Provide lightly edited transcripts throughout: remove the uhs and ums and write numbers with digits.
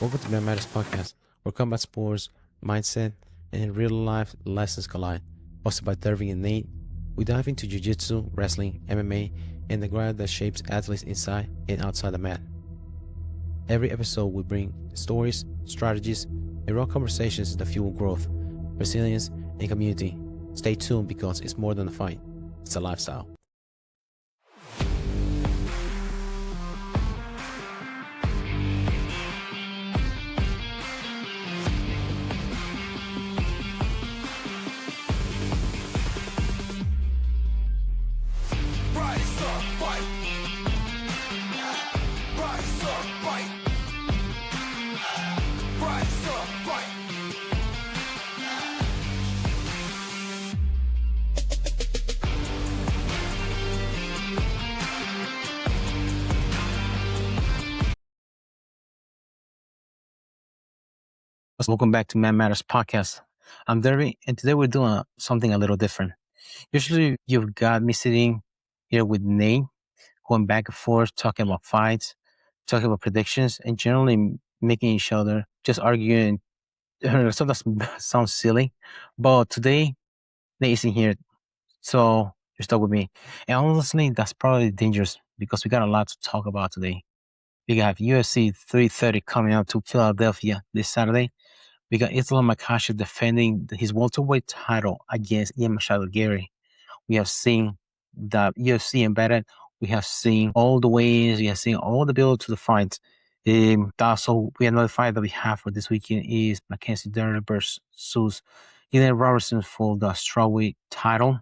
Welcome to Merab Matters podcast, where combat sports, mindset, and real-life lessons collide. Hosted by Derving and Nate, we dive into jiu-jitsu, wrestling, MMA, and the grind that shapes athletes inside and outside the mat. Every episode we bring stories, strategies, and raw conversations that fuel growth, resilience, and community. Stay tuned because it's more than a fight, it's a lifestyle. Welcome back to Man Matters podcast. I'm Derving, and today we're doing something a little different. Usually, you've got me sitting here with Nate, going back and forth, talking about fights, talking about predictions, and generally making each other just arguing. Sometimes sounds silly, but today Nate isn't here, so you're stuck with me. And honestly, that's probably dangerous because we got a lot to talk about today. We got UFC 330 coming out to Philadelphia this Saturday. We got Islam Makhachev defending his welterweight title against Ian Machado Garry. We have seen the UFC embedded. We have seen all the ways. We have seen all the build to the fight. Also, another fight that we have for this weekend is Mackenzie Dern versus Gillian Robertson for the strawweight title.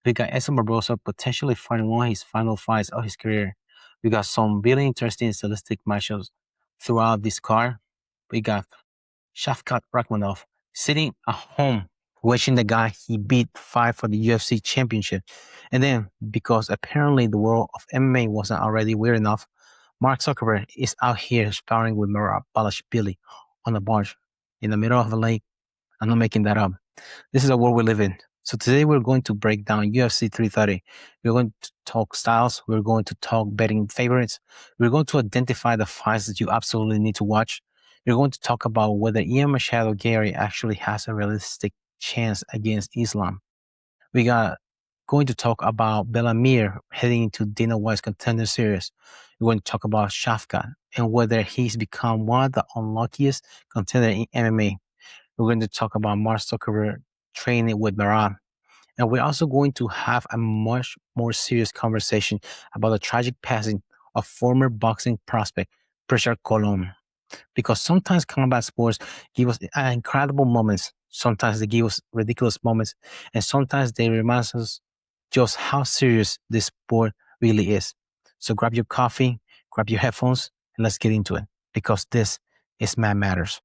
We got Edson Barboza potentially fighting one of his final fights of his career. We got some really interesting stylistic matchups throughout this card. We got Shavkat Rakhmonov sitting at home watching the guy he beat fight for the UFC championship. And then, because apparently the world of MMA wasn't already weird enough, Mark Zuckerberg is out here sparring with Merab Dvalishvili on a barge in the middle of the lake. I'm not making that up. This is a world we live in. So today we're going to break down UFC 330. We're going to talk styles. We're going to talk betting favorites. We're going to identify the fights that you absolutely need to watch. We're going to talk about whether Ian Machado Garry actually has a realistic chance against Islam. We got going to talk about Bella Mir heading into Dana White's Contender Series. We're going to talk about Shavkat and whether he's become one of the unluckiest contenders in MMA. We're going to talk about Mark Zuckerberg training with Merab. And we're also going to have a much more serious conversation about the tragic passing of former boxing prospect Prichard Colon. Because sometimes combat sports give us incredible moments. Sometimes they give us ridiculous moments. And sometimes they remind us just how serious this sport really is. So grab your coffee, grab your headphones, and let's get into it. Because this is Man Matters.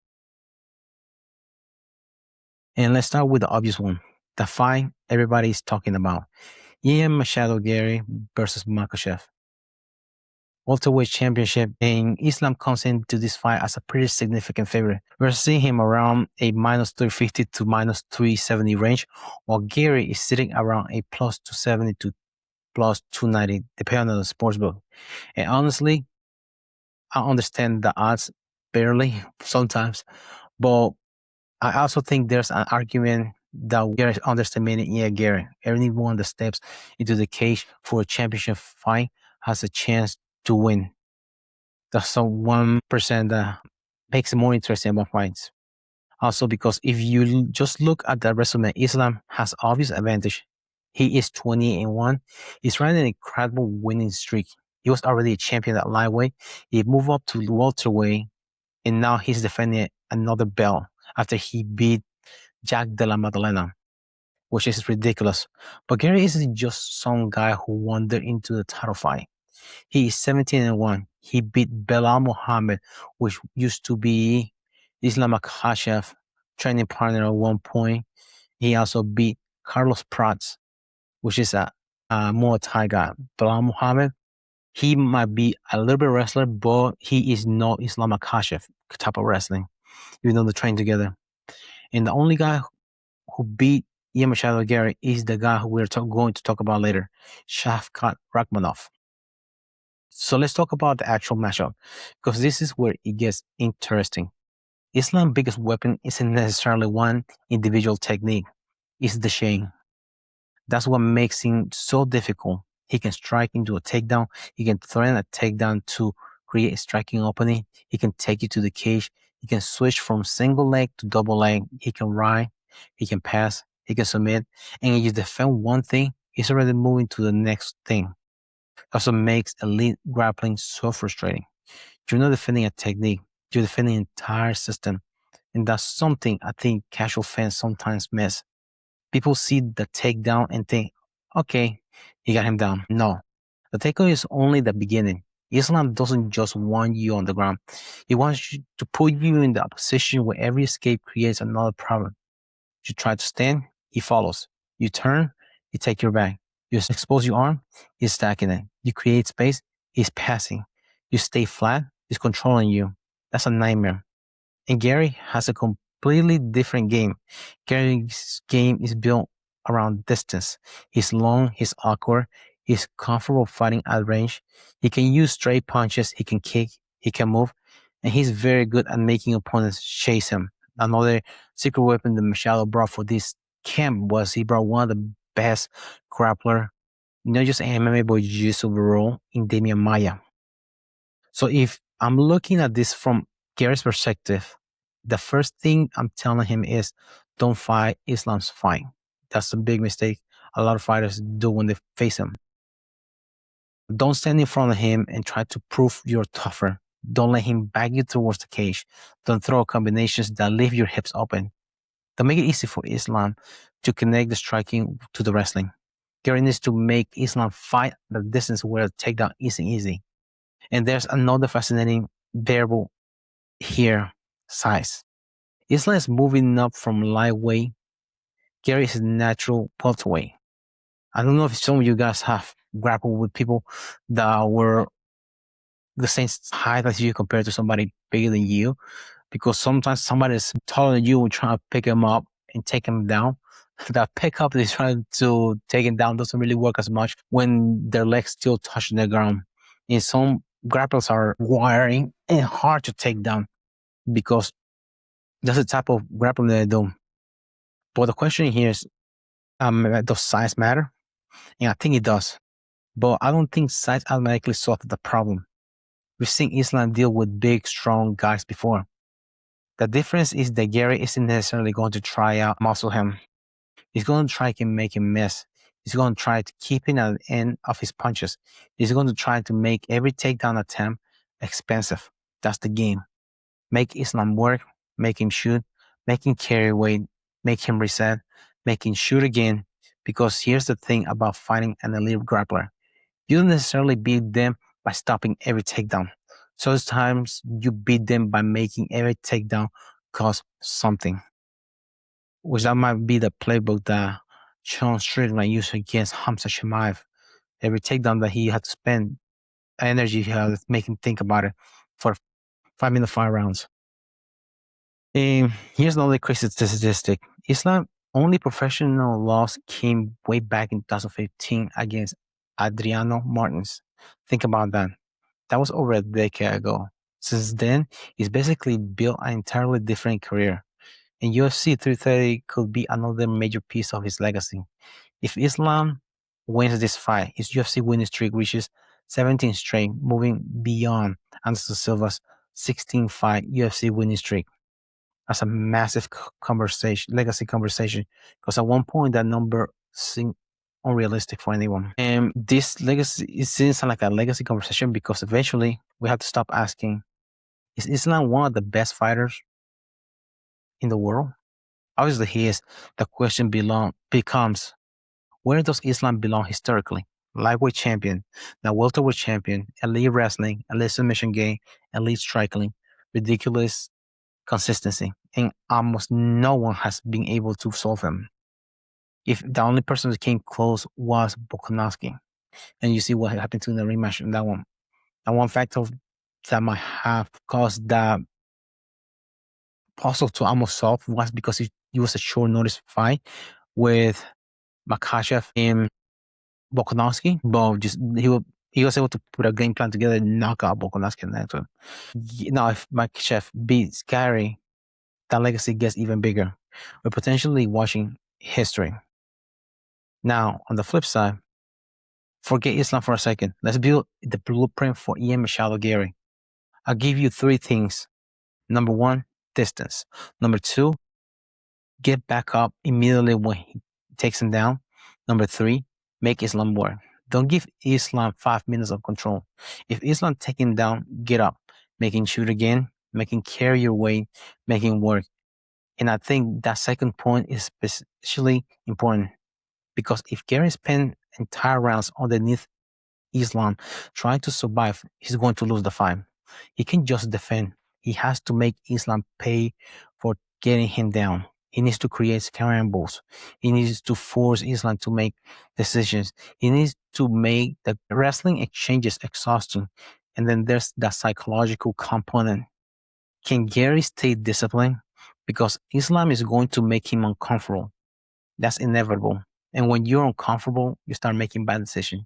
And let's start with the obvious one. The fight everybody's talking about. Ian Machado Garry versus Makhachev. Welterweight championship, and Islam comes into this fight as a pretty significant favorite. We're seeing him around a minus 350 to minus 370 range, while Garry is sitting around a plus 270 to plus 290, depending on the sportsbook. And honestly, I understand the odds barely sometimes, but I also think there's an argument that Garry is underestimating Ian Garry. Anyone that steps into the cage for a championship fight has a chance to win. That's the 1% that makes it more interesting about fights. Also, because if you just look at the resume, Islam has obvious advantage. He is 28-1. He's running an incredible winning streak. He was already a champion at lightweight. He moved up to welterweight, and now he's defending another belt after he beat Jack de la Madalena, which is ridiculous. But Garry isn't just some guy who wandered into the title fight. He is 17-1. He beat Bella Mir, which used to be Islam Makhachev training partner at one point. He also beat Carlos Prats, which is a Muay Thai guy. Bella Mir, he might be a little bit wrestler, but he is not Islam Makhachev type of wrestling, even though they train together. And the only guy who beat Ian Machado Garry is the guy who we're going to talk about later, Shavkat Rakhmonov. So let's talk about the actual matchup, because this is where it gets interesting. Islam's biggest weapon isn't necessarily one individual technique, it's the chain. That's what makes him so difficult. He can strike into a takedown. He can threaten a takedown to create a striking opening. He can take you to the cage. He can switch from single leg to double leg. He can ride. He can pass. He can submit. And if you defend one thing, he's already moving to the next thing. That's what makes elite grappling so frustrating. You're not defending a technique. You're defending an entire system. And that's something I think casual fans sometimes miss. People see the takedown and think, okay, he got him down. No, the takedown is only the beginning. Islam doesn't just want you on the ground. He wants you to put you in the position where every escape creates another problem. You try to stand, he follows. You turn, he takes your back. You expose your arm, he's stacking it. You create space, he's passing. You stay flat, he's controlling you. That's a nightmare. And Garry has a completely different game. Garry's game is built around distance. He's long, he's awkward, he's comfortable fighting at range. He can use straight punches, he can kick, he can move, and he's very good at making opponents chase him. Another secret weapon that Machado brought for this camp was he brought one of the best grappler, not just MMA, but jiu-jitsu overall, in Demian Maia. So if I'm looking at this from Garry's perspective, the first thing I'm telling him is don't fight Islam's fight. That's a big mistake a lot of fighters do when they face him. Don't stand in front of him and try to prove you're tougher. Don't let him back you towards the cage. Don't throw combinations that leave your hips open. Don't make it easy for Islam to connect the striking to the wrestling. Garry needs to make Islam fight the distance where the takedown isn't easy. And there's another fascinating variable here, size. Islam is moving up from lightweight. Garry is natural welterweight. I don't know if some of you guys have grappled with people that were the same height as you compared to somebody bigger than you, because sometimes somebody is taller than you and trying to pick him up and take him down. That pickup they're trying to take him down doesn't really work as much when their legs still touch the ground. And some grapplers are wiring and hard to take down because that's the type of grappling they do. But the question here is, does size matter? And I think it does. But I don't think size automatically solves the problem. We've seen Islam deal with big, strong guys before. The difference is that Garry isn't necessarily going to try out muscle him. He's going to try to make him miss. He's going to try to keep him at the end of his punches. He's going to try to make every takedown attempt expensive. That's the game. Make Islam work, make him shoot, make him carry weight, make him reset, make him shoot again. Because here's the thing about fighting an elite grappler. You don't necessarily beat them by stopping every takedown. Sometimes you beat them by making every takedown cost something. Which that might be the playbook that Sean Strickland used against Hamza Chimaev. Every takedown that he had to spend energy he had to make him think about it for 5 minutes, 5 rounds. And here's another crazy statistic. Islam's only professional loss came way back in 2015 against Adriano Martins. Think about that. That was over a decade ago. Since then, he's basically built an entirely different career. And UFC 330 could be another major piece of his legacy. If Islam wins this fight, his UFC winning streak reaches 17 straight, moving beyond Anderson Silva's 16-fight UFC winning streak. That's a massive legacy conversation, because at one point that number seemed unrealistic for anyone. And this legacy, it seems like a legacy conversation because eventually we have to stop asking, is Islam one of the best fighters in the world? Obviously he is. The question becomes, where does Islam belong historically? Lightweight champion, now welterweight champion, elite wrestling, elite submission game, elite striking, ridiculous consistency, and almost no one has been able to solve him. If the only person that came close was Volkanovski, and you see what happened to the rematch in that one. And one factor that might have caused that puzzle to almost solve was because it was a short notice fight with Makhachev and Volkanovski, but he was able to put a game plan together and knock out Volkanovski next one. Now, if Makhachev beats Garry, that legacy gets even bigger. We're potentially watching history. Now, on the flip side, forget Islam for a second. Let's build the blueprint for Ian Machado Garry. I'll give you three things. Number one, distance. Number two, get back up immediately when he takes him down. Number three, make Islam work. Don't give Islam 5 minutes of control. If Islam take him down, get up, make him shoot again, make him carry your weight, make him work. And I think that second point is especially important because if Garry spends entire rounds underneath Islam trying to survive, he's going to lose the fight. He can't just defend. He has to make Islam pay for getting him down. He needs to create scrambles. He needs to force Islam to make decisions. He needs to make the wrestling exchanges exhausting. And then there's that psychological component. Can Garry stay disciplined? Because Islam is going to make him uncomfortable. That's inevitable. And when you're uncomfortable, you start making bad decisions.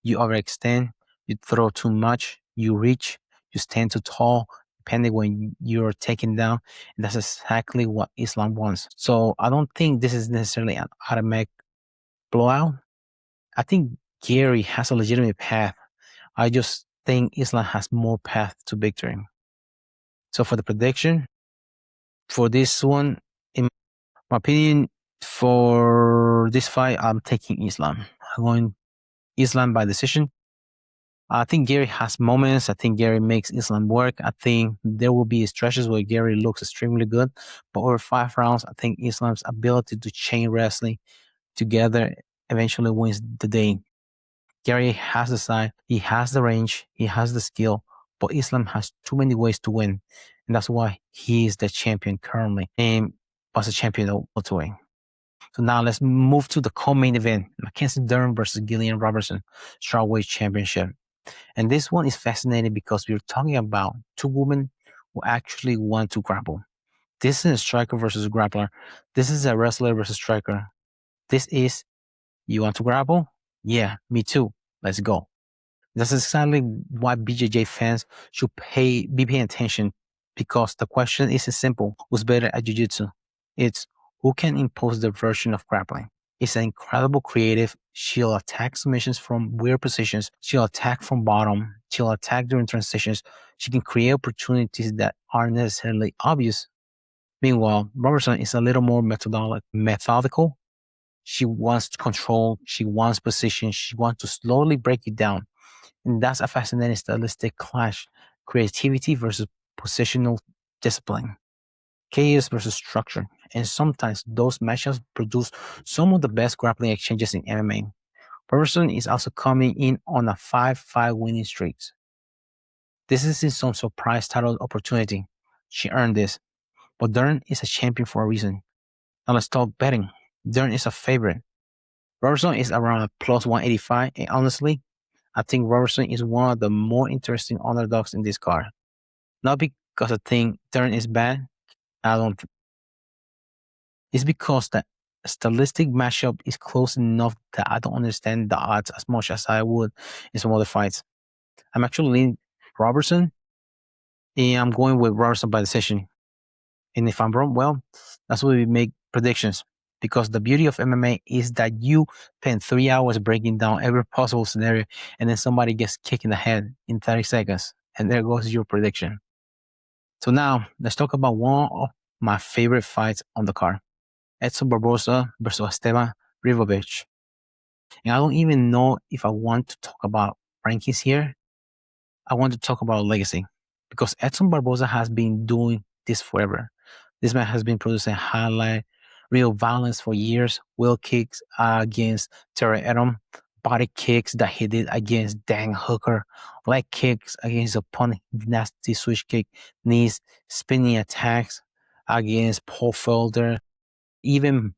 You overextend, you throw too much, you reach, you stand too tall, depending when you're taken down. And that's exactly what Islam wants. So I don't think this is necessarily an automatic blowout. I think Garry has a legitimate path. I just think Islam has more path to victory. So for the prediction, for this one, in my opinion, for this fight, I'm taking Islam. I'm going Islam by decision. I think Garry has moments. I think Garry makes Islam work. I think there will be stretches where Garry looks extremely good. But over 5 rounds, I think Islam's ability to chain wrestling together eventually wins the day. Garry has the size, he has the range, he has the skill, but Islam has too many ways to win. And that's why he is the champion currently and was a champion of welterweight. So now let's move to the co-main event, Mackenzie Dern versus Gillian Robertson, strawweight championship. And this one is fascinating because we're talking about two women who actually want to grapple. This is a striker versus grappler. This is a wrestler versus striker. This is, you want to grapple? Yeah, me too. Let's go. That's exactly why BJJ fans should be paying attention because the question isn't simple. Who's better at jiu-jitsu? It's who can impose their version of grappling. It's an incredible creative. She'll attack submissions from weird positions. She'll attack from bottom. She'll attack during transitions. She can create opportunities that aren't necessarily obvious. Meanwhile, Robertson is a little more methodical. She wants control. She wants position. She wants to slowly break it down. And that's a fascinating stylistic clash. Creativity versus positional discipline. Chaos versus structure. And sometimes those matchups produce some of the best grappling exchanges in MMA. Robertson is also coming in on a 5-5 winning streak. This isn't some surprise title opportunity. She earned this. But Dern is a champion for a reason. Now let's talk betting. Dern is a favorite. Robertson is around plus 185, and honestly, I think Robertson is one of the more interesting underdogs in this card. Not because I think Dern is bad. I don't. It's because the stylistic matchup is close enough that I don't understand the odds as much as I would in some other fights. I'm actually leaning Robertson, and I'm going with Robertson by decision. And if I'm wrong, well, that's why we make predictions. Because the beauty of MMA is that you spend 3 hours breaking down every possible scenario, and then somebody gets kicked in the head in 30 seconds, and there goes your prediction. So now, let's talk about one of my favorite fights on the card. Edson Barboza versus Esteban Ribovic. And I don't even know if I want to talk about rankings here. I want to talk about legacy. Because Edson Barboza has been doing this forever. This man has been producing highlight real violence for years. Wheel kicks against Terrel, body kicks that he did against Dan Hooker, leg kicks against his opponent, nasty switch kick, knees, spinning attacks against Paul Felder. Even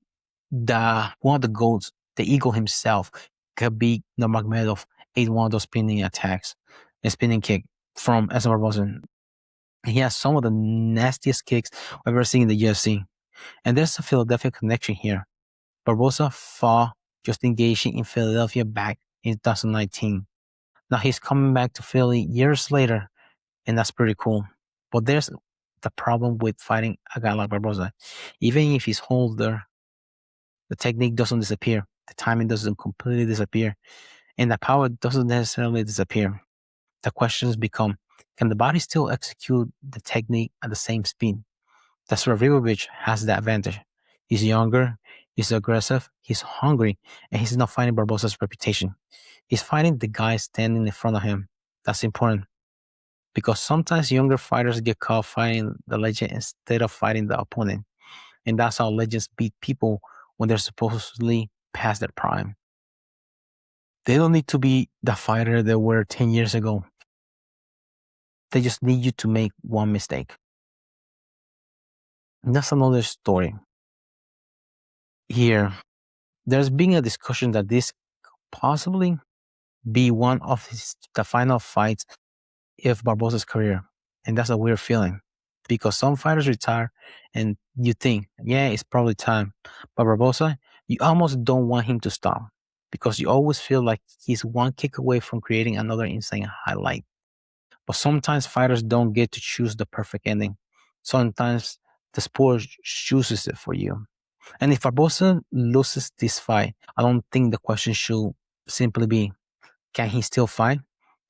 one of the GOATs, the Eagle himself, Khabib Nurmagomedov, ate one of those spinning attacks, a spinning kick from Edson Barboza. He has some of the nastiest kicks I've ever seen in the UFC. And there's a Philadelphia connection here. Barboza fought Justin Gaethje in Philadelphia back in 2019. Now he's coming back to Philly years later, and that's pretty cool. But there's the problem with fighting a guy like Barboza. Even if he's older, the technique doesn't disappear, the timing doesn't completely disappear, and the power doesn't necessarily disappear. The questions become, can the body still execute the technique at the same speed? That's where Ribovic has the advantage. He's younger, he's aggressive, he's hungry, and he's not fighting Barboza's reputation. He's fighting the guy standing in front of him. That's important because sometimes younger fighters get caught fighting the legend instead of fighting the opponent. And that's how legends beat people when they're supposedly past their prime. They don't need to be the fighter they were 10 years ago. They just need you to make one mistake. And that's another story. Here, there's been a discussion that this could possibly be one of the final fights of Barboza's career. And that's a weird feeling because some fighters retire and you think, yeah, it's probably time. But Barboza, you almost don't want him to stop because you always feel like he's one kick away from creating another insane highlight. But sometimes fighters don't get to choose the perfect ending. Sometimes the sport chooses it for you. And if Barboza loses this fight, I don't think the question should simply be, can he still fight?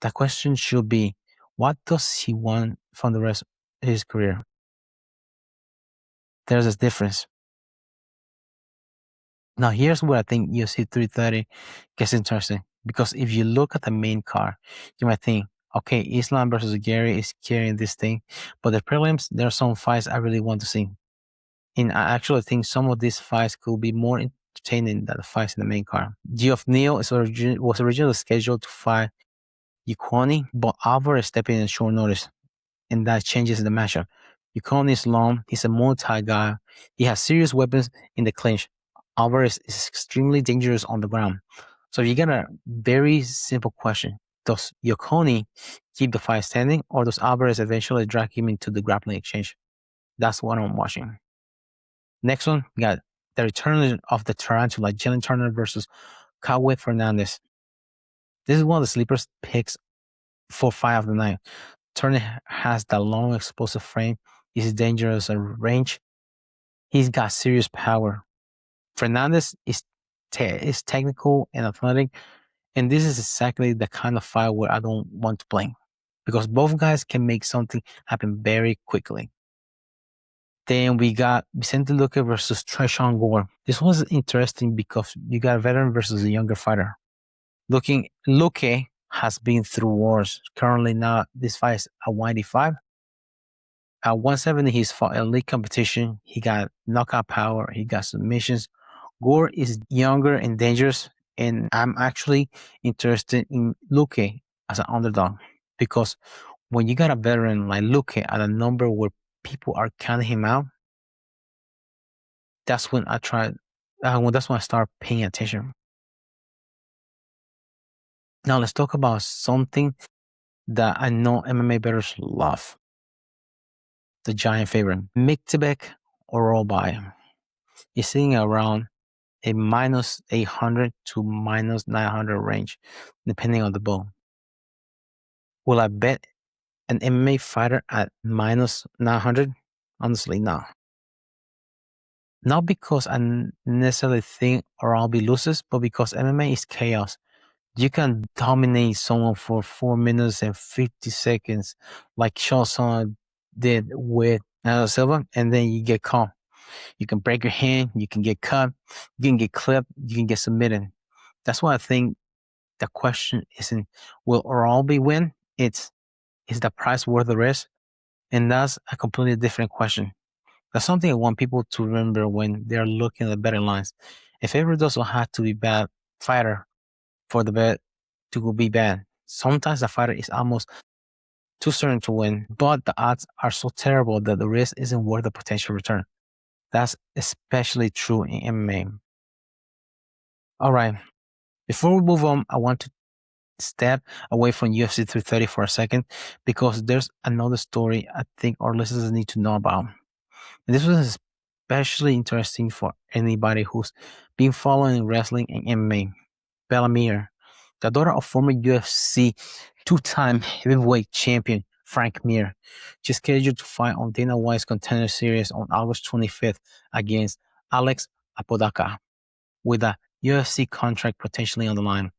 The question should be, what does he want from the rest of his career? There's a difference. Now, here's where I think UFC 330 gets interesting. Because if you look at the main card, you might think, okay, Islam versus Garry is carrying this thing. But the prelims, there are some fights I really want to see. And I actually think some of these fights could be more entertaining than the fights in the main card. Geoff Neal was originally scheduled to fight Yokani, but Alvarez stepped in short notice, and that changes the matchup. Yokani is long, he's a multi-guy, he has serious weapons in the clinch. Alvarez is extremely dangerous on the ground. So you get a very simple question. Does Yokani keep the fight standing, or does Alvarez eventually drag him into the grappling exchange? That's what I'm watching. Next one, we got the return of the Tarantula, Jalen Turner versus Kawe Fernandez. This is one of the sleepers picks for fight of the night. Turner has that long, explosive frame. He's dangerous at range. He's got serious power. Fernandez is technical and athletic, and this is exactly the kind of fight where I don't want to play because both guys can make something happen very quickly. Then we got Vicente Luque versus Treshawn Gore. This was interesting because you got a veteran versus a younger fighter. Luque has been through wars. Currently now, this fight is at 185. At 170, he's fought elite competition. He got knockout power. He got submissions. Gore is younger and dangerous, and I'm actually interested in Luque as an underdog because when you got a veteran like Luque at a number where people are counting him out, that's when I start paying attention. Now let's talk about something that I know MMA bettors love. The giant favorite, Mictebek or Rollby, is sitting around a minus 800 to minus 900 range, depending on the bow. Will I bet an MMA fighter at minus 900? Honestly, no. Not because I necessarily think Rollby loses, but because MMA is chaos. You can dominate someone for 4 minutes and 50 seconds, like Sean did with Silva, and then you get caught. You can break your hand, you can get cut, you can get clipped, you can get submitted. That's why I think the question isn't will Rollby win? It's is the price worth the risk? And that's a completely different question. That's something I want people to remember when they're looking at betting lines. A favorite doesn't have to be bad fighter for the bet to be bad. Sometimes the fighter is almost too certain to win, but the odds are so terrible that the risk isn't worth the potential return. That's especially true in MMA. All right. Before we move on, I want to step away from UFC 330 for a second because there's another story I think our listeners need to know about. And this was especially interesting for anybody who's been following wrestling and MMA. Bella Mir. the daughter of former UFC two-time heavyweight champion Frank Mir. She's scheduled to fight on Dana White's Contender Series on August 25th against Alex Apodaca, with a UFC contract potentially on the line.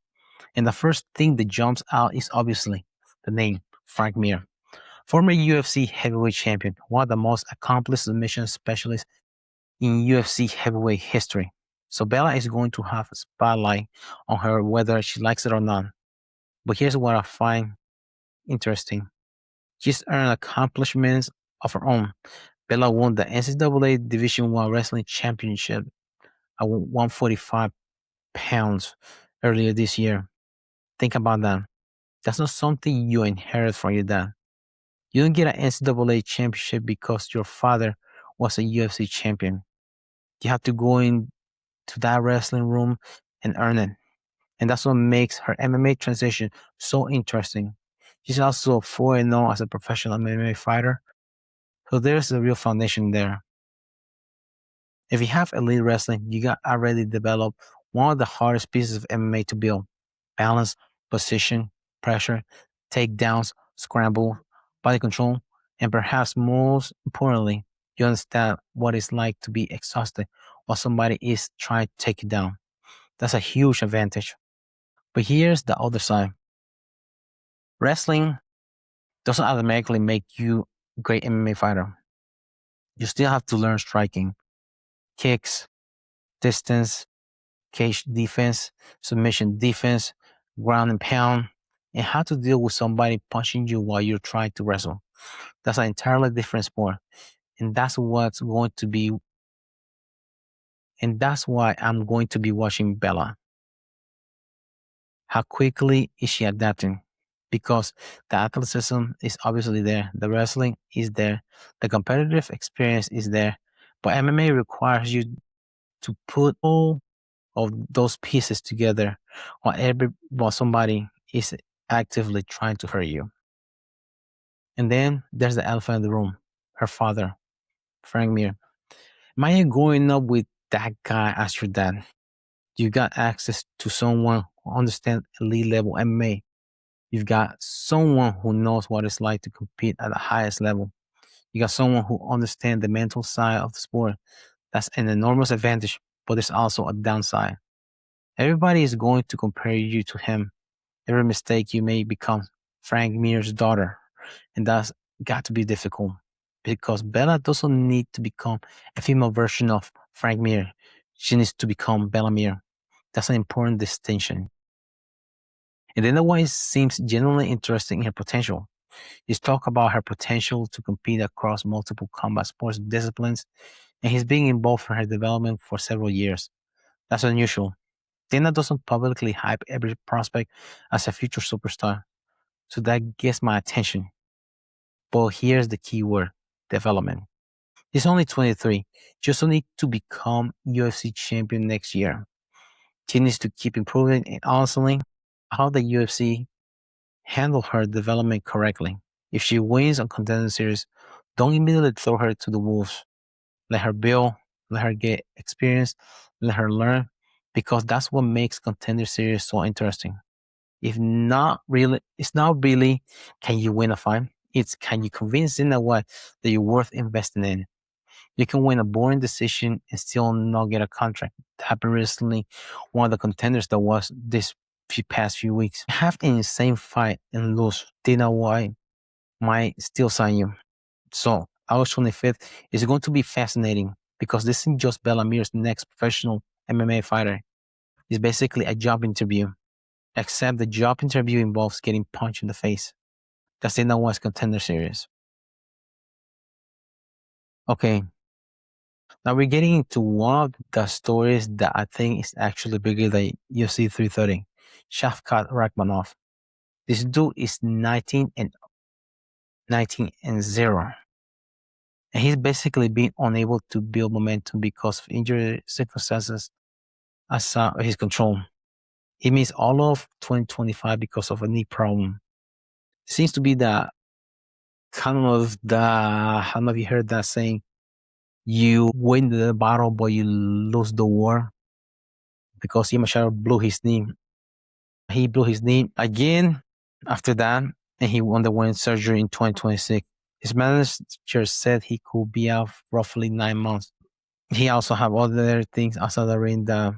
And the first thing that jumps out is obviously the name, Frank Mir. Former UFC heavyweight champion, one of the most accomplished submission specialists in UFC heavyweight history. So Bella is going to have a spotlight on her whether she likes it or not. But here's what I find interesting. She's earned accomplishments of her own. Bella won the NCAA Division I Wrestling Championship at 145 pounds earlier this year. Think about that. That's not something you inherit from your dad. You don't get an NCAA championship because your father was a UFC champion. You have to go into that wrestling room and earn it. And that's what makes her MMA transition so interesting. She's also 4-0 as a professional MMA fighter, so there's a real foundation there. If you have elite wrestling, you got already developed one of the hardest pieces of MMA to build: balance, position, pressure, takedowns, scramble, body control, and perhaps most importantly, you understand what it's like to be exhausted while somebody is trying to take you down. That's a huge advantage. But here's the other side. Wrestling doesn't automatically make you a great MMA fighter. You still have to learn striking, kicks, distance, cage defense, submission defense, ground and pound, and how to deal with somebody punching you while you're trying to wrestle. That's an entirely different sport. And that's what's going to be, and that's why I'm going to be watching Bella. How quickly is she adapting? Because the athleticism is obviously there, the wrestling is there, the competitive experience is there, but MMA requires you to put all of those pieces together while somebody is actively trying to hurt you. And then there's the elephant in the room, her father, Frank Mir. Imagine growing up with that guy as your dad. You got access to someone who understands elite level MMA. You've got someone who knows what it's like to compete at the highest level. You got someone who understands the mental side of the sport. That's an enormous advantage, but there's also a downside. Everybody is going to compare you to him. Every mistake you make becomes Frank Mir's daughter. And that's got to be difficult because Bella doesn't need to become a female version of Frank Mir. She needs to become Bella Mir. That's an important distinction. And then the one seems genuinely interesting in her potential. He's talked about her potential to compete across multiple combat sports disciplines, and he's been involved in her development for several years. That's unusual. Dana doesn't publicly hype every prospect as a future superstar, so that gets my attention. But here's the key word: development. He's only 23, just need to become UFC champion next year. She needs to keep improving, and honestly, how the UFC handle her development correctly. If she wins on Contender Series, don't immediately throw her to the wolves. Let her build, let her get experience, let her learn, because that's what makes Contender Series so interesting. It's not really can you win a fight. It's can you convince Dana White that you're worth investing in. You can win a boring decision and still not get a contract. It happened recently. One of the contenders that was this past few weeks. Have an insane fight and lose. Dana White might still sign you. So August 25th is going to be fascinating because this isn't just Bella Mir's next professional MMA fighter. It's basically a job interview, except the job interview involves getting punched in the face. That's Dana White's Contender Series. Okay, now we're getting into one of the stories that I think is actually bigger than UFC 330. Shavkat Rakhmonov. This dude is 19 and 0. And he's basically been unable to build momentum because of injury circumstances outside of his control. He missed all of 2025 because of a knee problem. Seems to be the I don't know if you heard that saying, you win the battle but you lose the war, because Ian Machado blew his knee. He blew his knee again after that, and he underwent surgery in 2026. His manager said he could be out roughly 9 months. He also have other things outside the ring that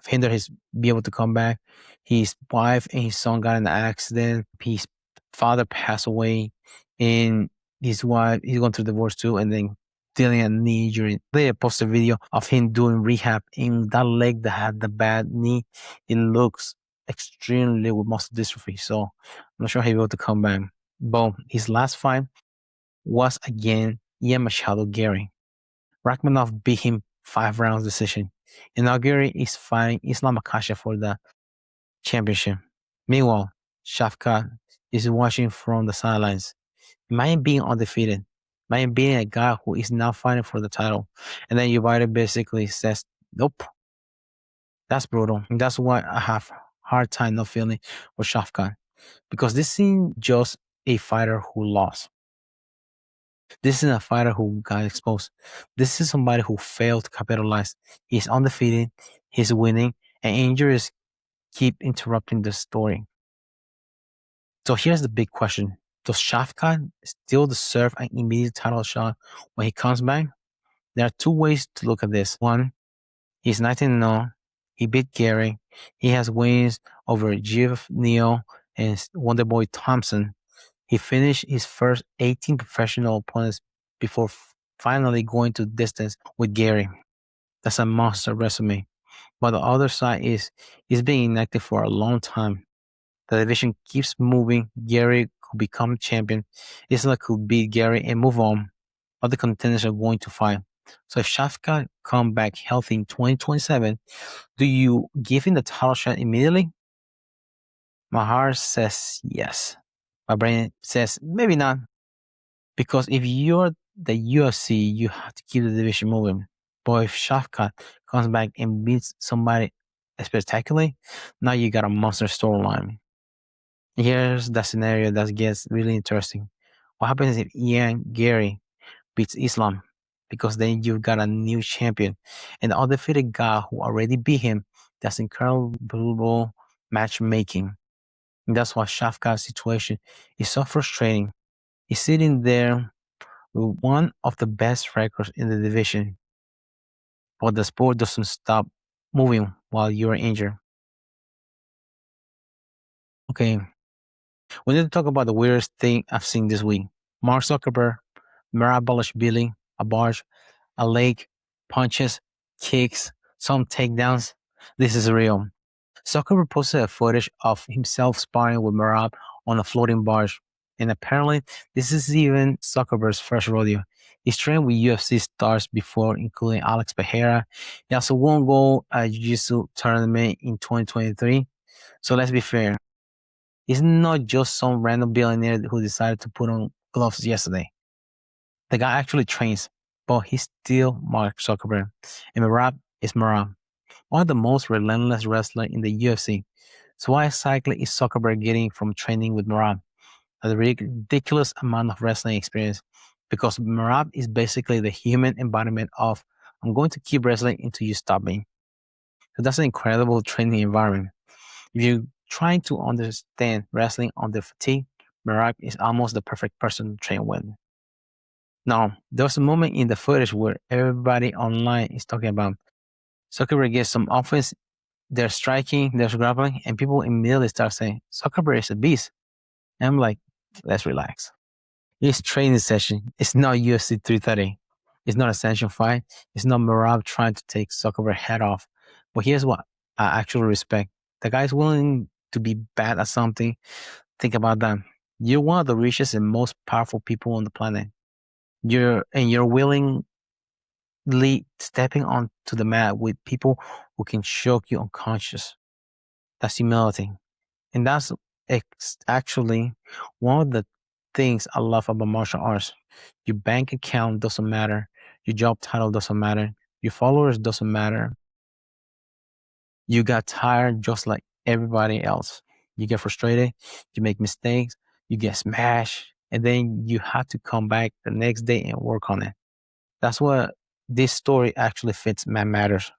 hinder his be able to come back. His wife and his son got in an accident. His father passed away, and his wife he's going through divorce too, and then dealing a knee injury. They posted a video of him doing rehab in that leg that had the bad knee. It looks extremely with muscle dystrophy, so I'm not sure he'll be able to come back. But his last fight was against Ian Machado Garry. Rakhmonov beat him 5 rounds decision. And now Garry is fighting Islam Makhachev for the championship. Meanwhile, Shavkat is watching from the sidelines. Imagine being undefeated. Imagine being a guy who is now fighting for the title. And then your body basically says, nope. That's brutal. And that's why I have hard time not feeling for Shavkat. Because this isn't just a fighter who lost. This is a fighter who got exposed. This is somebody who failed to capitalize. He's undefeated, he's winning, and injuries keep interrupting the story. So here's the big question. Does Shavkat still deserve an immediate title shot when he comes back? There are two ways to look at this. One, he's 19-0. He beat Garry. He has wins over Jeff Neal and Wonderboy Thompson. He finished his first 18 professional opponents before finally going to distance with Garry. That's a monster resume. But the other side is he's been inactive for a long time. The division keeps moving. Garry could become champion. Islam could beat Garry and move on. Other contenders are going to fight. So if Shavkat come back healthy in 2027, do you give him the title shot immediately? My heart says yes. My brain says maybe not. Because if you're the UFC, you have to keep the division moving. But if Shavkat comes back and beats somebody spectacularly, now you got a monster storyline. Here's the scenario that gets really interesting. What happens if Ian Garry beats Islam? Because then you've got a new champion. And the undefeated guy who already beat him, that's incredible matchmaking. And that's why Shavkat's situation is so frustrating. He's sitting there with one of the best records in the division, but the sport doesn't stop moving while you're injured. Okay, we need to talk about the weirdest thing I've seen this week. Mark Zuckerberg, Merab Dvalishvili, a barge, a leg, punches, kicks, some takedowns. This is real. Zuckerberg posted a footage of himself sparring with Merab on a floating barge. And apparently, this is even Zuckerberg's first rodeo. He's trained with UFC stars before, including Alex Pereira. He also won gold at Jiu-Jitsu tournament in 2023. So let's be fair. He's not just some random billionaire who decided to put on gloves yesterday. The guy actually trains, but he's still Mark Zuckerberg. And Merab is Merab, one of the most relentless wrestlers in the UFC. So what exactly is Zuckerberg getting from training with Merab? A ridiculous amount of wrestling experience, because Merab is basically the human embodiment of I'm going to keep wrestling until you stop me. So that's an incredible training environment. If you're trying to understand wrestling under fatigue, Merab is almost the perfect person to train with. Now, there's a moment in the footage where everybody online is talking about Zuckerberg gets some offense, they're striking, there's grappling, and people immediately start saying, Zuckerberg is a beast. And I'm like, let's relax. It's training session. It's not UFC 330. It's not a sanctioned fight. It's not Merab trying to take Zuckerberg's head off. But here's what I actually respect. The guy's willing to be bad at something. Think about that. You're one of the richest and most powerful people on the planet. You're willingly stepping onto the mat with people who can choke you unconscious. That's humility. And that's actually one of the things I love about martial arts. Your bank account doesn't matter. Your job title doesn't matter. Your followers doesn't matter. You got tired just like everybody else. You get frustrated. You make mistakes. You get smashed. And then you have to come back the next day and work on it. That's what this story actually fits Man Matters,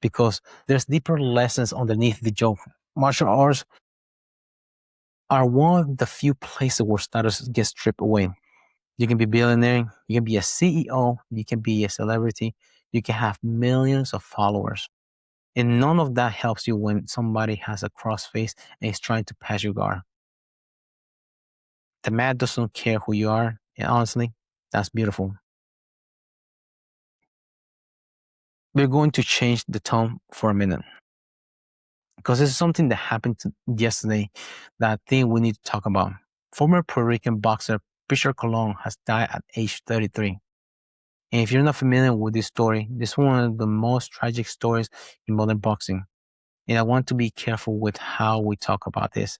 because there's deeper lessons underneath the joke. Martial arts are one of the few places where status gets stripped away. You can be a billionaire, you can be a CEO, you can be a celebrity, you can have millions of followers. And none of that helps you when somebody has a cross face and is trying to pass your guard. The man doesn't care who you are, and honestly, that's beautiful. We're going to change the tone for a minute because this is something that happened yesterday that I think we need to talk about. Former Puerto Rican boxer Prichard Colon has died at age 33. And if you're not familiar with this story, this is one of the most tragic stories in modern boxing. And I want to be careful with how we talk about this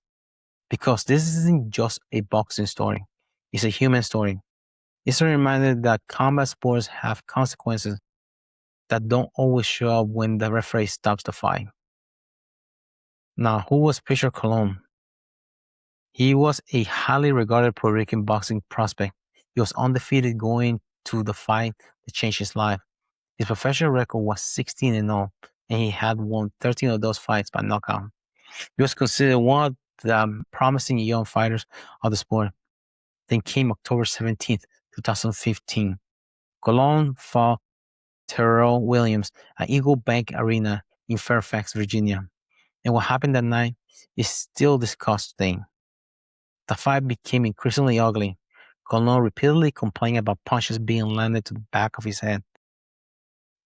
because this isn't just a boxing story, it's a human story. It's a reminder that combat sports have consequences that don't always show up when the referee stops the fight. Now, who was Prichard Colon? He was a highly regarded Puerto Rican boxing prospect. He was undefeated going to the fight that changed his life. His professional record was 16-0, and he had won 13 of those fights by knockout. He was considered one of the promising young fighters of the sport. Then came October 17th, 2015. Colon fought Terrel Williams at Eagle Bank Arena in Fairfax, Virginia. And what happened that night is still discussed today. The fight became increasingly ugly. Colon repeatedly complained about punches being landed to the back of his head.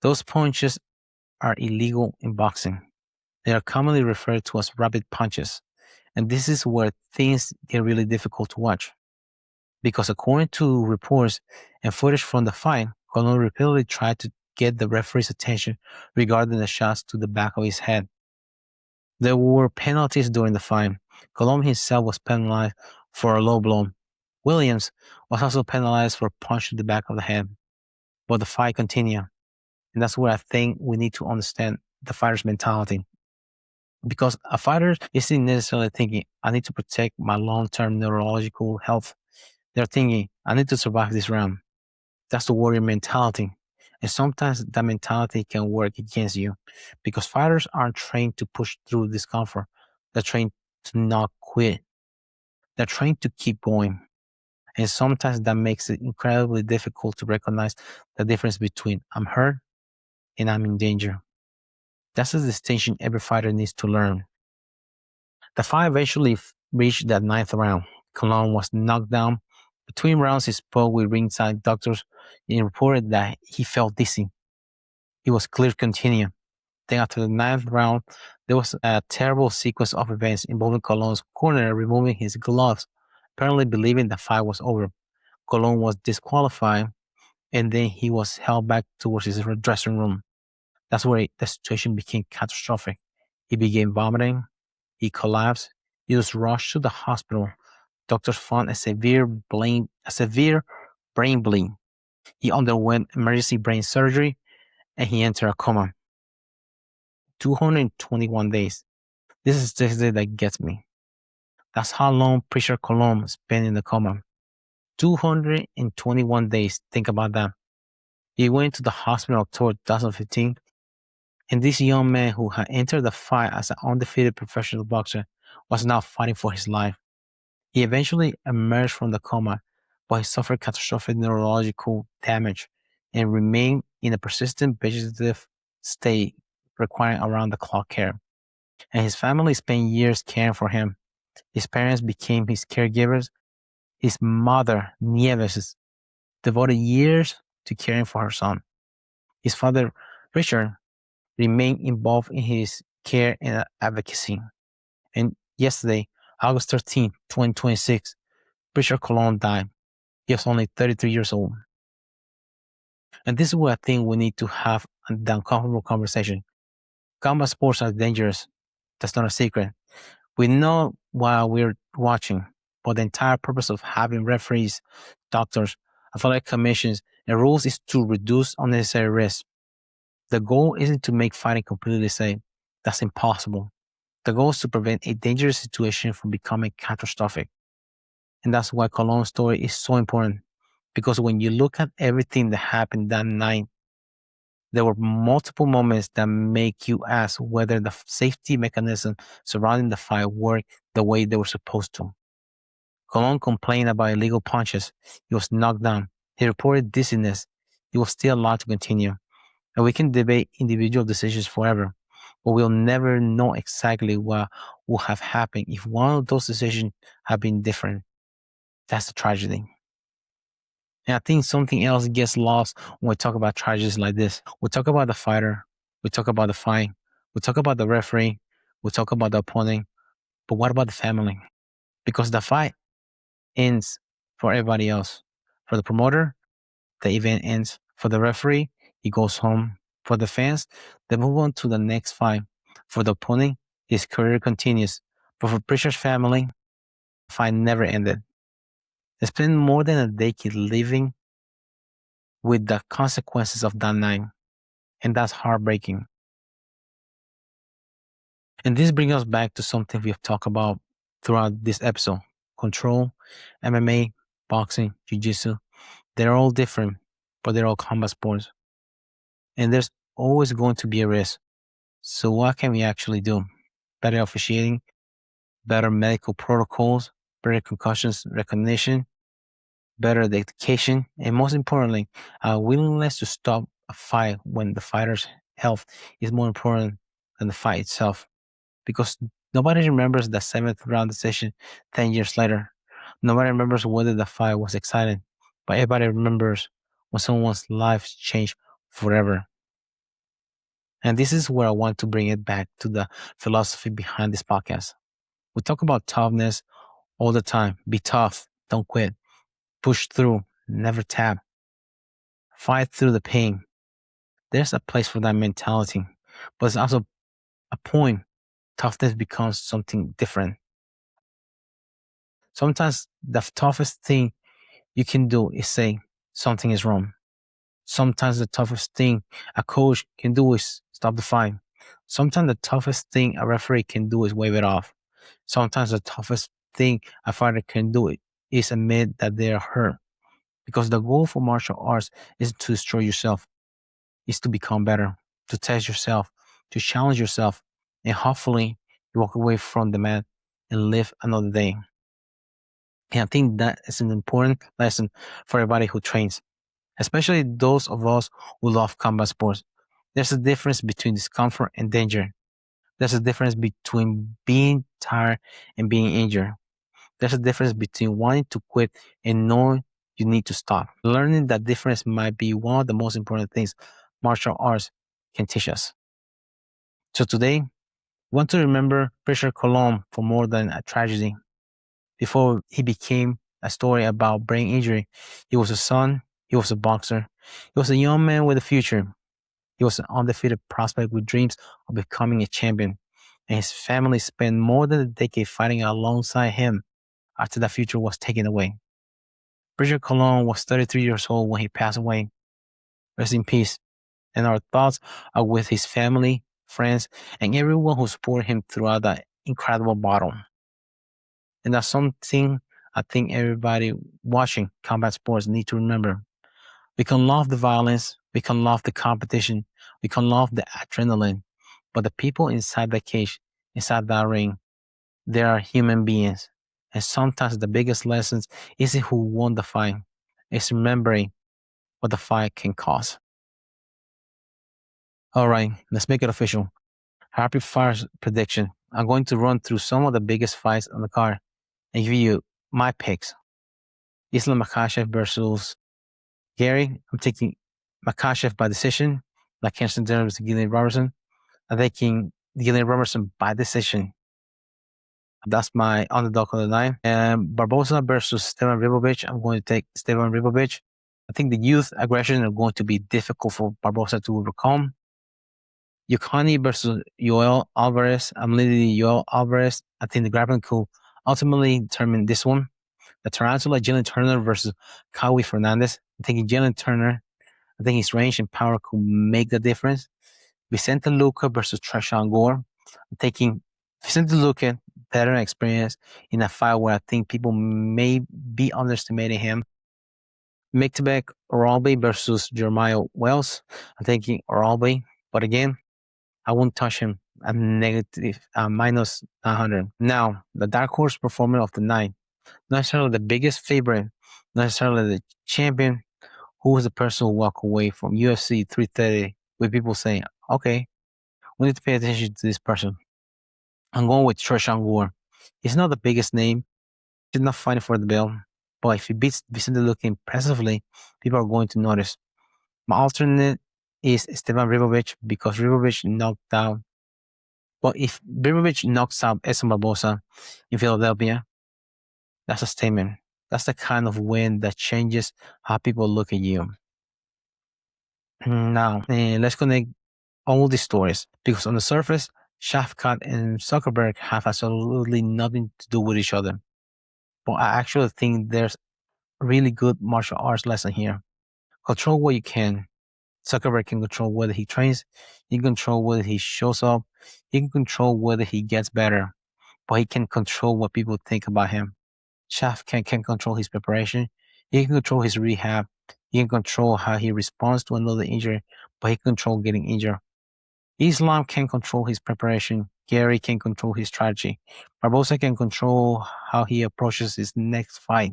Those punches are illegal in boxing. They are commonly referred to as rabbit punches. And this is where things get really difficult to watch. Because according to reports and footage from the fight, Colon repeatedly tried to get the referee's attention regarding the shots to the back of his head. There were penalties during the fight. Colon himself was penalized for a low blow. Williams was also penalized for a punch to the back of the head. But the fight continued. And that's where I think we need to understand the fighter's mentality. Because a fighter isn't necessarily thinking, I need to protect my long-term neurological health. They're thinking, I need to survive this round. That's the warrior mentality. And sometimes that mentality can work against you because fighters aren't trained to push through discomfort. They're trained to not quit. They're trained to keep going. And sometimes that makes it incredibly difficult to recognize the difference between I'm hurt and I'm in danger. That's a distinction every fighter needs to learn. The fight eventually reached that ninth round. Colon was knocked down. Between rounds, he spoke with ringside doctors and reported that he felt dizzy. He was clear to continue. Then after the ninth round, there was a terrible sequence of events involving Colon's corner removing his gloves, apparently believing the fight was over. Colon was disqualified, and then he was held back towards his dressing room. That's where the situation became catastrophic. He began vomiting. He collapsed. He was rushed to the hospital. Doctors found a severe brain bleed. He underwent emergency brain surgery, and he entered a coma. 221 days. This is the day that gets me. That's how long Prichard Colon spent in the coma. 221 days. Think about that. He went to the hospital in October 2015, and this young man who had entered the fight as an undefeated professional boxer was now fighting for his life. He eventually emerged from the coma, but he suffered catastrophic neurological damage and remained in a persistent vegetative state requiring around-the-clock care. And his family spent years caring for him. His parents became his caregivers. His mother, Nieves, devoted years to caring for her son. His father, Richard, remained involved in his care and advocacy. And yesterday, August 13, 2026, Prichard Colon died. He was only 33 years old. And this is where I think we need to have the uncomfortable conversation. Combat sports are dangerous. That's not a secret. We know while we're watching, but the entire purpose of having referees, doctors, athletic commissions, and rules is to reduce unnecessary risk. The goal isn't to make fighting completely safe. That's impossible. The goal is to prevent a dangerous situation from becoming catastrophic. And that's why Colon's story is so important. Because when you look at everything that happened that night, there were multiple moments that make you ask whether the safety mechanism surrounding the fight worked the way they were supposed to. Colon complained about illegal punches. He was knocked down. He reported dizziness. He was still allowed to continue. And we can debate individual decisions forever, but we'll never know exactly what would have happened if one of those decisions had been different. That's the tragedy. And I think something else gets lost when we talk about tragedies like this. We talk about the fighter, we talk about the fight, we talk about the referee, we talk about the opponent, but what about the family? Because the fight ends for everybody else. For the promoter, the event ends. For the referee, he goes home. For the fans, they move on to the next fight. For the opponent, his career continues. But for Prichard's family, the fight never ended. They spent more than a decade living with the consequences of that night, and that's heartbreaking. And this brings us back to something we've talked about throughout this episode. Control, MMA, boxing, jiu-jitsu, they're all different, but they're all combat sports. And there's always going to be a risk. So what can we actually do? Better officiating, better medical protocols, better concussions recognition, better dedication, and most importantly, a willingness to stop a fight when the fighter's health is more important than the fight itself. Because nobody remembers the seventh round decision 10 years later. Nobody remembers whether the fight was exciting, but everybody remembers when someone's life changed forever. And this is where I want to bring it back to the philosophy behind this podcast. We talk about toughness all the time. Be tough, don't quit, push through, never tap, fight through the pain. There's a place for that mentality, but there's also a point toughness becomes something different. Sometimes the toughest thing you can do is say something is wrong. Sometimes the toughest thing a coach can do is stop the fight. Sometimes the toughest thing a referee can do is wave it off. Sometimes the toughest thing a fighter can do is admit that they are hurt. Because the goal for martial arts isn't to destroy yourself, it's to become better, to test yourself, to challenge yourself, and hopefully you walk away from the mat and live another day. And I think that is an important lesson for everybody who trains, especially those of us who love combat sports. There's a difference between discomfort and danger. There's a difference between being tired and being injured. There's a difference between wanting to quit and knowing you need to stop. Learning that difference might be one of the most important things martial arts can teach us. So today, we want to remember Prichard Colon for more than a tragedy. Before he became a story about brain injury, he was a son, he was a boxer, he was a young man with a future. He was an undefeated prospect with dreams of becoming a champion, and his family spent more than a decade fighting alongside him after that future was taken away. Prichard Colon was 33 years old when he passed away. Rest in peace. And our thoughts are with his family, friends, and everyone who supported him throughout that incredible battle. And that's something I think everybody watching combat sports need to remember. We can love the violence, we can love the competition, we can love the adrenaline, but the people inside the cage, inside that ring, they are human beings. And sometimes the biggest lessons isn't who won the fight, it's remembering what the fight can cost. All right, let's make it official. Rapid fire prediction. I'm going to run through some of the biggest fights on the card and give you my picks. Islam Makhachev versus Garry. I'm taking Makhachev by decision. Mackenzie Dern versus Gillian Robertson. I'm taking Gillian Robertson by decision. That's my underdog of the night. And Barboza versus Stevan Ribovic. I'm going to take Stevan Ribovic. I think the youth aggression are going to be difficult for Barboza to overcome. Yokani versus Yoel Alvarez. I'm leading Yoel Alvarez. I think the grappling could ultimately determine this one. The Tarantula Gillian Turner versus Kawi Fernandez. I'm thinking Gillian Turner. I think his range and power could make the difference. Vicente Luque versus Trishan Gore. I'm taking Vicente Luque, veteran experience in a fight where I think people may be underestimating him. Mektabek Oralbe versus Jeremiah Wells. I'm thinking Oralbe, but again, I won't touch him. at negative minus 900. Now, the dark horse performer of the night, not necessarily the biggest favorite, not necessarily the champion, who was the person who walked away from UFC 330 with people saying, okay, we need to pay attention to this person. I'm going with Gore. He's not the biggest name. He's not fighting for the belt. But if he beats Vicente Luque impressively, people are going to notice. My alternate is Esteban Ribovic because Ribovic knocked out. But if Ribovic knocks out Edson Barboza in Philadelphia, that's a statement. That's the kind of win that changes how people look at you. Now, let's connect all these stories because on the surface, Shavkat and Zuckerberg have absolutely nothing to do with each other. But I actually think there's a really good martial arts lesson here. Control what you can. Zuckerberg can control whether he trains, he can control whether he shows up, he can control whether he gets better, but he can control what people think about him. Shavkat can control his preparation, he can control his rehab, he can control how he responds to another injury, but he can control getting injured. Islam can control his preparation. Garry can control his strategy. Barboza can control how he approaches his next fight.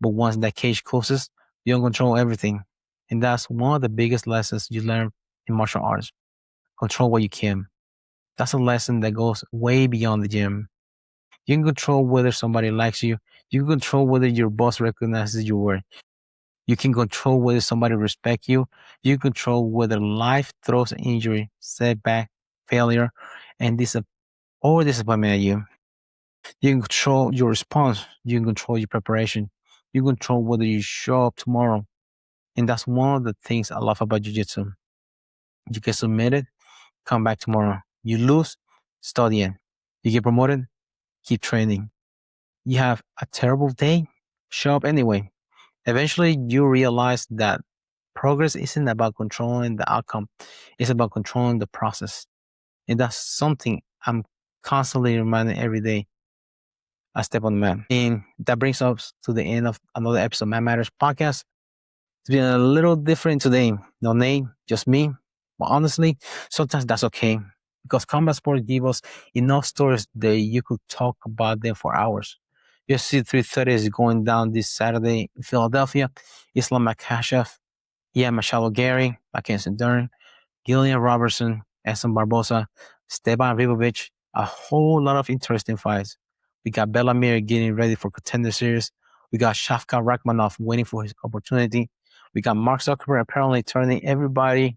But once that cage closes, you don't control everything. And that's one of the biggest lessons you learn in martial arts. Control what you can. That's a lesson that goes way beyond the gym. You can control whether somebody likes you. You can control whether your boss recognizes your work. You can control whether somebody respects you. You can control whether life throws an injury, setback, failure, and disappointment at you. You can control your response. You can control your preparation. You can control whether you show up tomorrow. And that's one of the things I love about jiu-jitsu. You get submitted, come back tomorrow. You lose, study it. You get promoted, keep training. You have a terrible day, show up anyway. Eventually, you realize that progress isn't about controlling the outcome. It's about controlling the process. And that's something I'm constantly reminding every day I step on the mat. And that brings us to the end of another episode of Mat Matters podcast. It's been a little different today. No name, just me. But honestly, sometimes that's okay. Because combat sports give us enough stories that you could talk about them for hours. UFC 330 is going down this Saturday in Philadelphia. Islam Makhachev, Ian Machado Garry, Mackenzie Dern, Gillian Robertson, Edson Barboza, Esteban Ribovic, a whole lot of interesting fights. We got Bella Mir getting ready for Contender Series. We got Shavkat Rakhmonov waiting for his opportunity. We got Mark Zuckerberg apparently turning everybody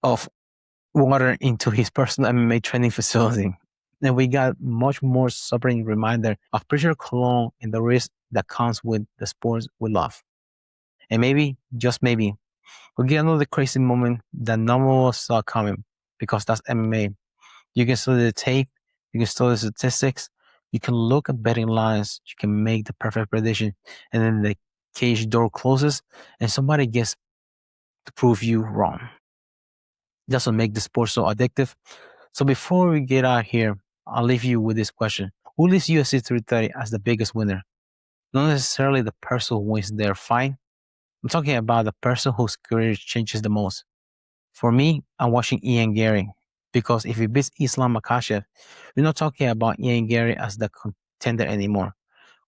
of water into his personal MMA training facility. And we got much more sobering reminder of Prichard Colon and the risk that comes with the sports we love. And maybe, just maybe, we'll get another crazy moment that none of us saw coming because that's MMA. You can study the tape, you can study the statistics, you can look at betting lines, you can make the perfect prediction, and then the cage door closes and somebody gets to prove you wrong. That's what makes the sport so addictive. So before we get out here, I'll leave you with this question. Who leaves UFC 330 as the biggest winner? Not necessarily the person who wins their fight. I'm talking about the person whose career changes the most. For me, I'm watching Ian Garry because if he beats Islam Makhachev, we're not talking about Ian Garry as the contender anymore.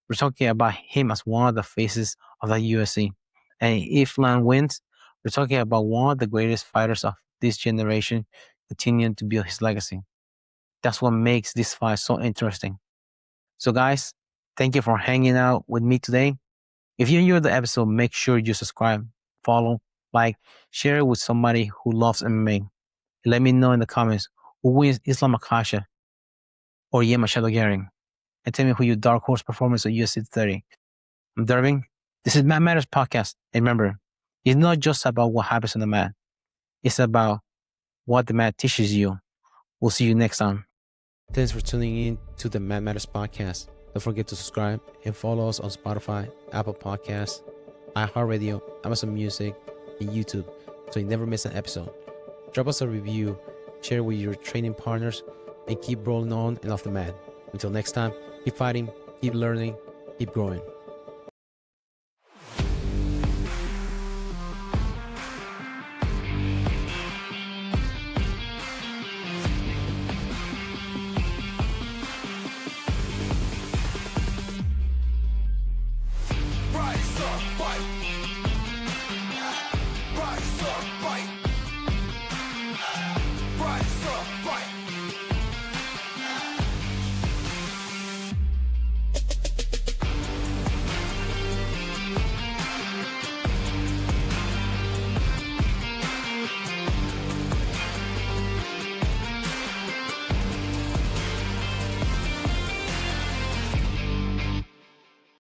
We're talking about him as one of the faces of the UFC. And if Lan wins, we're talking about one of the greatest fighters of this generation continuing to build his legacy. That's what makes this fight so interesting. So guys, thank you for hanging out with me today. If you enjoyed the episode, make sure you subscribe, follow, like, share it with somebody who loves MMA. Let me know in the comments who wins Islam Makhachev or Ian Machado Garry. And tell me who your dark horse performance at UFC 30. I'm Derving. This is Mat Matters Podcast. And remember, it's not just about what happens on the mat. It's about what the mat teaches you. We'll see you next time. Thanks for tuning in to the Mat Matters Podcast. Don't forget to subscribe and follow us on Spotify, Apple Podcasts, iHeartRadio, Amazon Music, and YouTube so you never miss an episode. Drop us a review, share it with your training partners, and keep rolling on and off the mat. Until next time, keep fighting, keep learning, keep growing.